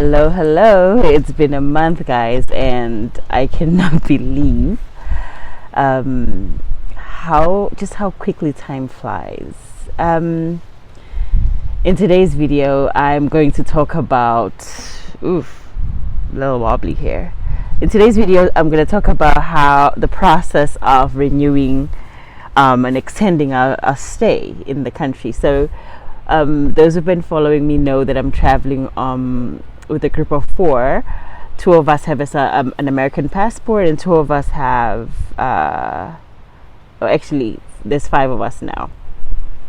Hello. It's been a month, guys, and I cannot believe how quickly time flies. In today's video, I'm going to talk about a little wobbly here. In today's video, I'm going to talk about how the process of renewing and extending a stay in the country. So those who've been following me know that I'm traveling with a group of 4. 2 of us have an American passport, and 2 of us have actually there's 5 of us now.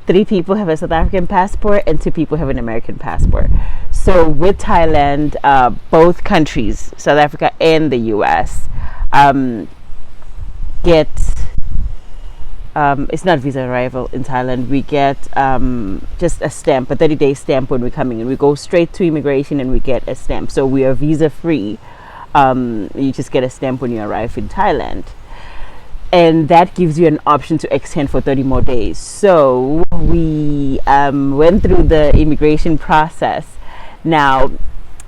3 people have a South African passport and 2 people have an American passport. So with Thailand, both countries, South Africa and the US, get it's not visa arrival in Thailand. We get just a stamp, a 30-day stamp when we're coming in. We go straight to immigration and we get a stamp. So we are visa free. You just get a stamp when you arrive in Thailand. And that gives you an option to extend for 30 more days. So we went through the immigration process. Now,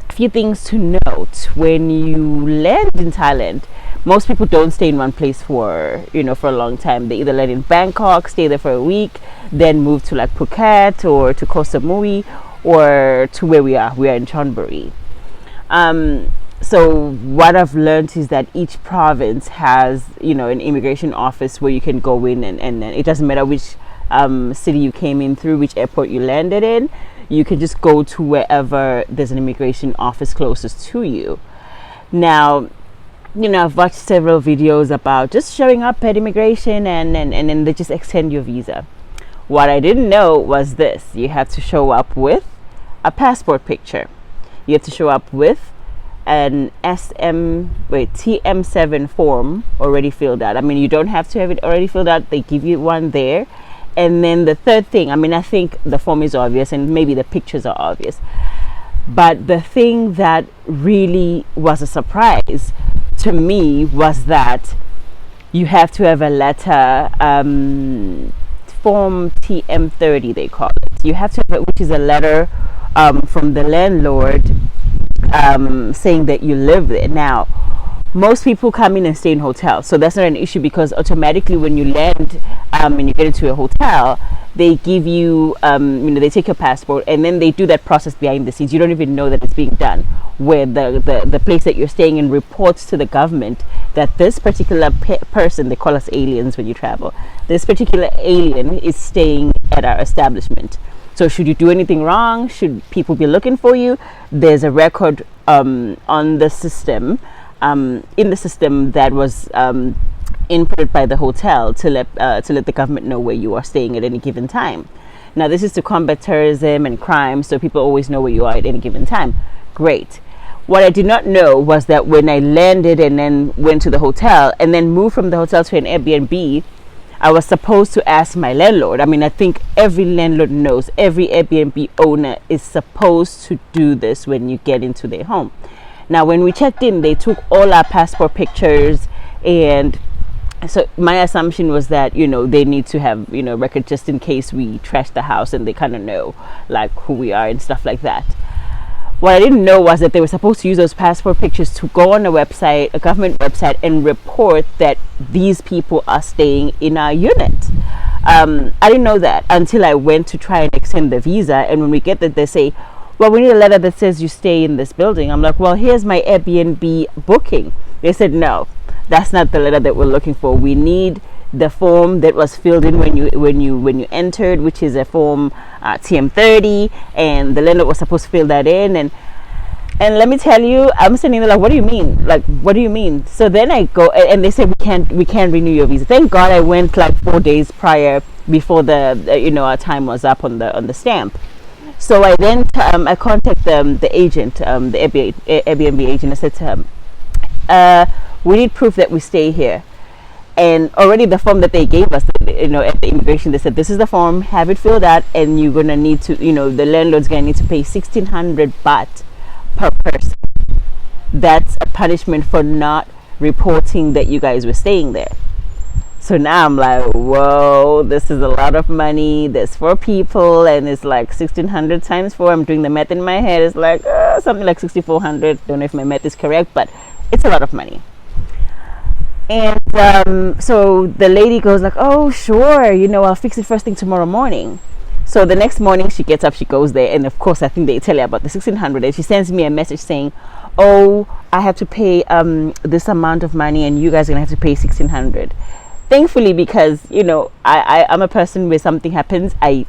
a few things to note. When you land in Thailand, most people don't stay in one place for a long time. They either land in Bangkok, stay there for a week, then move to like Phuket or to Koh Samui, or to where we are in Chonburi. So what I've learned is that each province has an immigration office where you can go in, and it doesn't matter which city you came in through, which airport you landed in. You can just go to wherever there's an immigration office closest to you. Now, I've watched several videos about just showing up at immigration and then they just extend your visa. What I didn't know was this: you have to show up with a passport picture. You have to show up with an TM7 form already filled out. I mean, you don't have to have it already filled out. They give you one there. And then the third thing, I think the form is obvious and maybe the pictures are obvious. But the thing that really was a surprise to me was that you have to have a letter, form TM30 they call it. You have to have it, which is a letter from the landlord saying that you live there. Now, most people come in and stay in hotels, so that's not an issue, because automatically when you land and you get into a hotel, they give you they take your passport and then they do that process behind the scenes. You don't even know that it's being done, where the place that you're staying in reports to the government that this particular person, they call us aliens when you travel, this particular alien is staying at our establishment. So should you do anything wrong, should people be looking for you, there's a record on the system, in the system that was inputted by the hotel to let the government know where you are staying at any given time. Now, this is to combat terrorism and crime, so people always know where you are at any given time. Great. What I did not know was that when I landed and then went to the hotel and then moved from the hotel to an Airbnb, I was supposed to ask my landlord. I think every landlord knows, every Airbnb owner is supposed to do this when you get into their home. Now, when we checked in, they took all our passport pictures, and so my assumption was that they need to have record just in case we trash the house, and they kind of know like who we are and stuff like that. What I didn't know was that they were supposed to use those passport pictures to go on a website, a government website, and report that these people are staying in our unit. I didn't know that until I went to try and extend the visa, and when we get that, they say, well, we need a letter that says you stay in this building. I'm like, well, here's my Airbnb booking. They said, no, that's not the letter that we're looking for. We need the form that was filled in when you entered, which is a form TM30, and the landlord was supposed to fill that in. And let me tell you, I'm sitting there like, what do you mean? Like, what do you mean? So then I go, and they said we can't renew your visa. Thank God I went like 4 days prior, before our time was up on the stamp. So I then I contacted the agent, the Airbnb agent. I said to him, we need proof that we stay here. And already the form that they gave us, at the immigration, they said, this is the form, have it filled out, and you're going to need to, the landlord's going to need to pay 1,600 baht per person. That's a punishment for not reporting that you guys were staying there. So now I'm like, whoa, this is a lot of money. There's 4 people, and it's like 1,600 times 4. I'm doing the math in my head. It's like something like 6,400. Don't know if my math is correct, but it's a lot of money. And so the lady goes like, oh, sure, I'll fix it first thing tomorrow morning. So the next morning she gets up, she goes there, and of course I think they tell her about the 1,600, and she sends me a message saying, oh, I have to pay this amount of money, and you guys are gonna have to pay 1,600. Thankfully, because I'm a person where something happens, I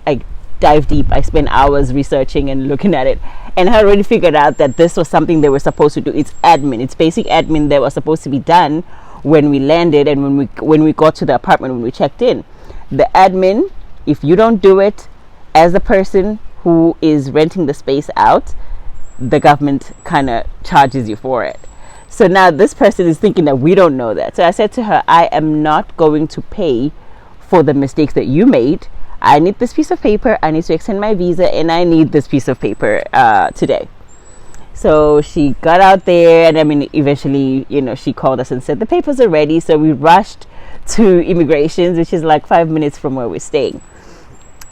dive deep. I spend hours researching and looking at it, and I already figured out that this was something they were supposed to do. It's admin. It's basic admin that was supposed to be done when we landed and when we got to the apartment, when we checked in. The admin, if you don't do it as a person who is renting the space out, the government kind of charges you for it. So now this person is thinking that we don't know that. So I said to her, I am not going to pay for the mistakes that you made. I need this piece of paper. I need to extend my visa, and I need this piece of paper today. So she got out there, and eventually, she called us and said the papers are ready. So we rushed to immigrations, which is like 5 minutes from where we're staying.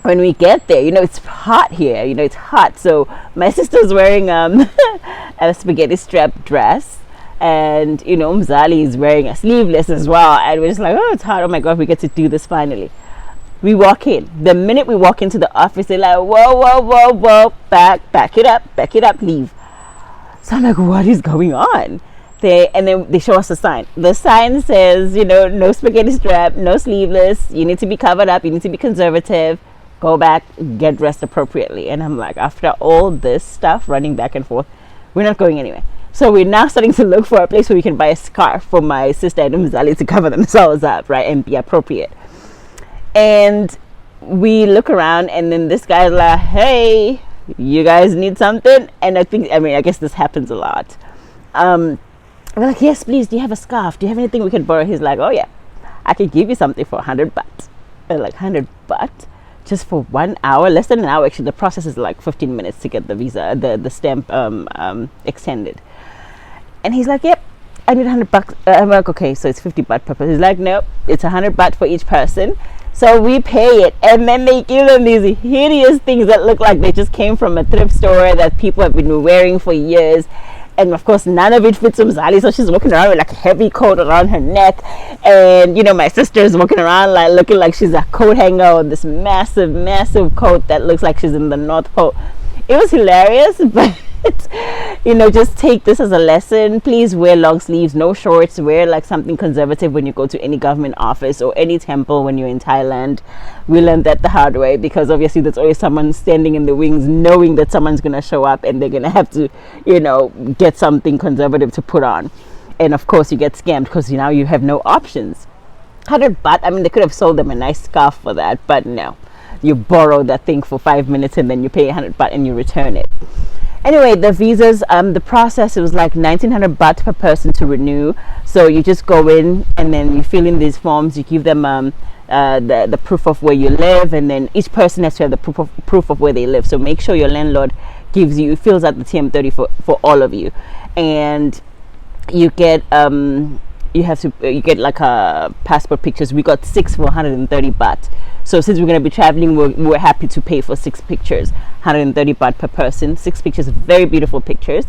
When we get there, it's hot here. It's hot. So my sister's wearing a spaghetti strap dress, and Mzali is wearing a sleeveless as well. And we're just like, oh, it's hot. Oh my God, we get to do this finally. We walk in. The minute we walk into the office, they're like, whoa, back it up, leave. So I'm like, what is going on? And then they show us a sign. The sign says, no spaghetti strap, no sleeveless. You need to be covered up. You need to be conservative. Go back, get dressed appropriately. And I'm like, after all this stuff running back and forth, we're not going anywhere. So we're now starting to look for a place where we can buy a scarf for my sister and Mzali to cover themselves up, right, and be appropriate. And we look around, and then this guy's like, hey, you guys need something? And I guess this happens a lot. We're like, yes, please, do you have a scarf? Do you have anything we can borrow? He's like, oh yeah, I can give you something for 100 baht. We're like, 100 baht? Just for 1 hour? Less than an hour, actually. The process is like 15 minutes to get the visa, the stamp extended. And he's like, yep, I need 100 bucks. I'm like, okay, so it's 50 baht per person. He's like, nope, it's 100 baht for each person. So we pay it, and then they give them these hideous things that look like they just came from a thrift store that people have been wearing for years. And of course, none of it fits Mzali, so she's walking around with like a heavy coat around her neck. And my sister is walking around like looking like she's a coat hanger with this massive coat that looks like she's in the North Pole. It was hilarious, but just take this as a lesson. Please wear long sleeves, no shorts. Wear like something conservative when you go to any government office or any temple when you're in Thailand. We learned that the hard way, because obviously there's always someone standing in the wings knowing that someone's going to show up and they're going to have to get something conservative to put on. And of course you get scammed, because now you have no options. 100 baht, they could have sold them a nice scarf for that, but no, you borrow that thing for 5 minutes and then you pay 100 baht and you return it. Anyway, the visas, the process, it was like 1,900 baht per person to renew. So you just go in, and then you fill in these forms. You give them the proof of where you live, and then each person has to have the proof of where they live. So make sure your landlord fills out the TM30 for all of you, and you get you get like passport pictures. We got 6 for 130 baht. So since we're going to be traveling, we're happy to pay for 6 pictures, 130 baht per person. 6 pictures, very beautiful pictures.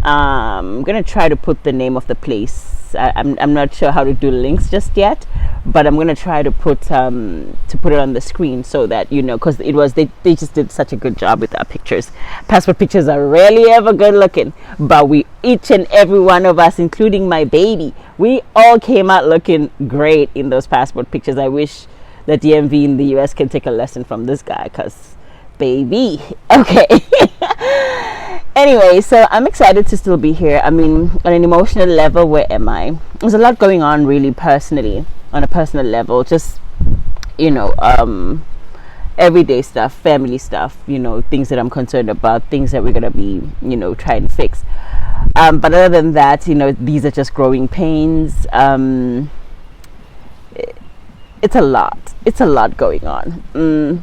I'm going to try to put the name of the place. I'm not sure how to do links just yet, but I'm going to try to put it on the screen so that because they just did such a good job with our pictures. Passport pictures are rarely ever good looking, but each and every one of us, including my baby, we all came out looking great in those passport pictures. I wish the DMV in the US can take a lesson from this guy, because baby. Okay. Anyway, so I'm excited to still be here. On an emotional level, where am I? There's a lot going on, really, personally, on a personal level. Just everyday stuff, family stuff, things that I'm concerned about, things that we're gonna be trying to fix. But other than that, these are just growing pains. It's a lot going on.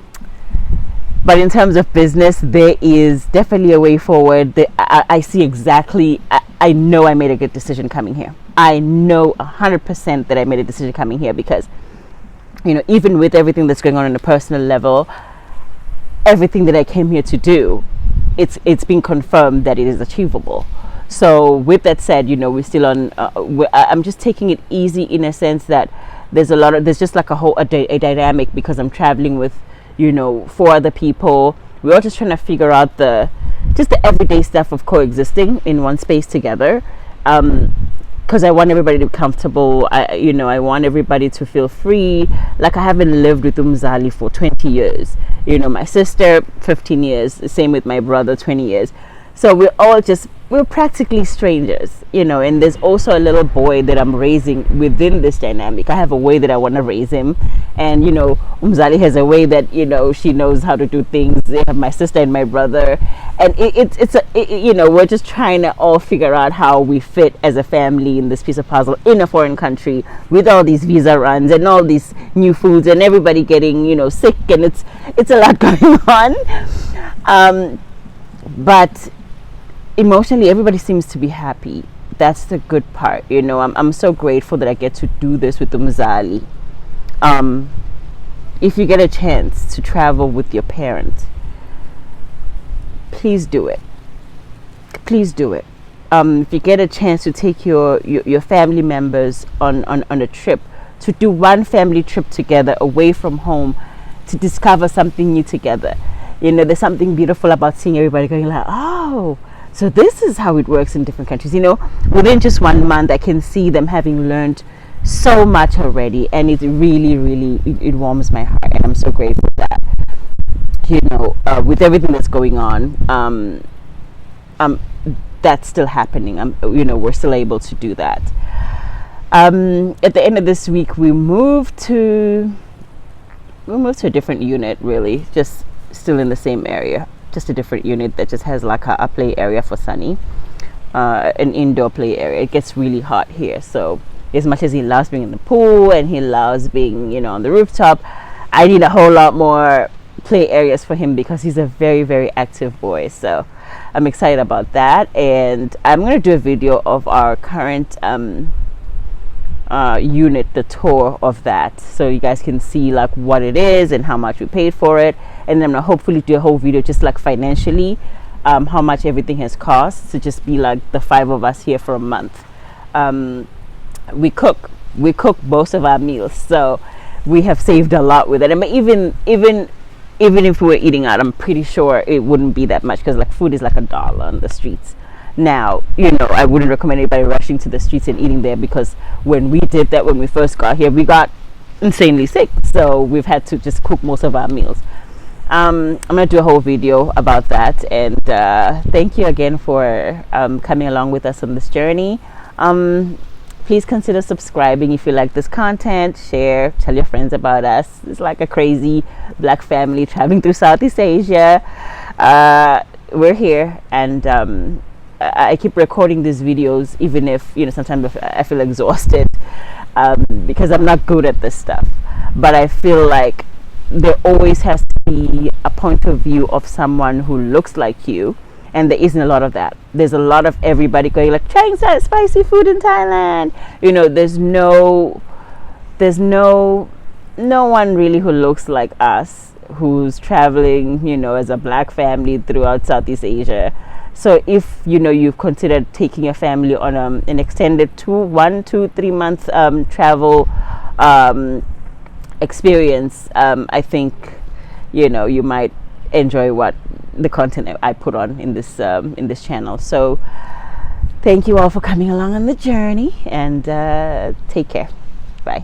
But in terms of business, there is definitely a way forward. I see exactly. I know I made a good decision coming here. I know 100% that I made a decision coming here, because even with everything that's going on a personal level, everything that I came here to do, it's been confirmed that it is achievable. So with that said, we're still on. I'm just taking it easy in a sense that there's just like a dynamic, because I'm traveling with 4 other people. We're all just trying to figure out the everyday stuff of coexisting in one space together. Because I want everybody to be comfortable. I want everybody to feel free. Like, I haven't lived with Umzali for 20 years. My sister 15 years. Same with my brother, 20 years. So we're practically strangers, and there's also a little boy that I'm raising within this dynamic. I have a way that I want to raise him, and Umzali has a way that she knows how to do things. They have my sister and my brother, and we're just trying to all figure out how we fit as a family in this piece of puzzle in a foreign country, with all these visa runs and all these new foods and everybody getting sick, and it's a lot going on, but emotionally everybody seems to be happy. That's the good part. I'm so grateful that I get to do this with Umzali. If you get a chance to travel with your parent, please do it. Please do it. If you get a chance to take your family members on a trip, to do one family trip together away from home, to discover something new together. There's something beautiful about seeing everybody going like, oh, so this is how it works in different countries. Within just 1 month, I can see them having learned so much already, and it really, really, it warms my heart, and I'm so grateful that, with everything that's going on, that's still happening. We're still able to do that. At the end of this week, we moved to a different unit, really, just still in the same area. Just a different unit that just has like a play area for Sunny, an indoor play area. It gets really hot here, so as much as he loves being in the pool and he loves being on the rooftop, I need a whole lot more play areas for him, because he's a very, very active boy. So I'm excited about that, and I'm going to do a video of our current unit, the tour of that, so you guys can see like what it is and how much we paid for it. And then I'm gonna hopefully do a whole video just like financially, how much everything has cost to just be like the 5 of us here for a month. We cook most of our meals, so we have saved a lot with it. I mean, even if we were eating out, I'm pretty sure it wouldn't be that much, because like food is like $1 on the streets. Now, I wouldn't recommend anybody rushing to the streets and eating there, because when we did that, when we first got here, we got insanely sick. So we've had to just cook most of our meals. I'm going to do a whole video about that. And thank you again for coming along with us on this journey. Please consider subscribing if you like this content. Share, tell your friends about us. It's like a crazy black family traveling through Southeast Asia. We're here, and I keep recording these videos, even if sometimes I feel exhausted, because I'm not good at this stuff. But I feel like there always has to be a point of view of someone who looks like you, and there isn't a lot of that. There's a lot of everybody going like, trying spicy food in Thailand. There's no one really who looks like us, who's traveling as a black family throughout Southeast Asia. So if you've considered taking your family on an extended 1, 2, 3 month travel experience, I think you might enjoy what the content I put on in this channel. So thank you all for coming along on the journey, and take care. Bye.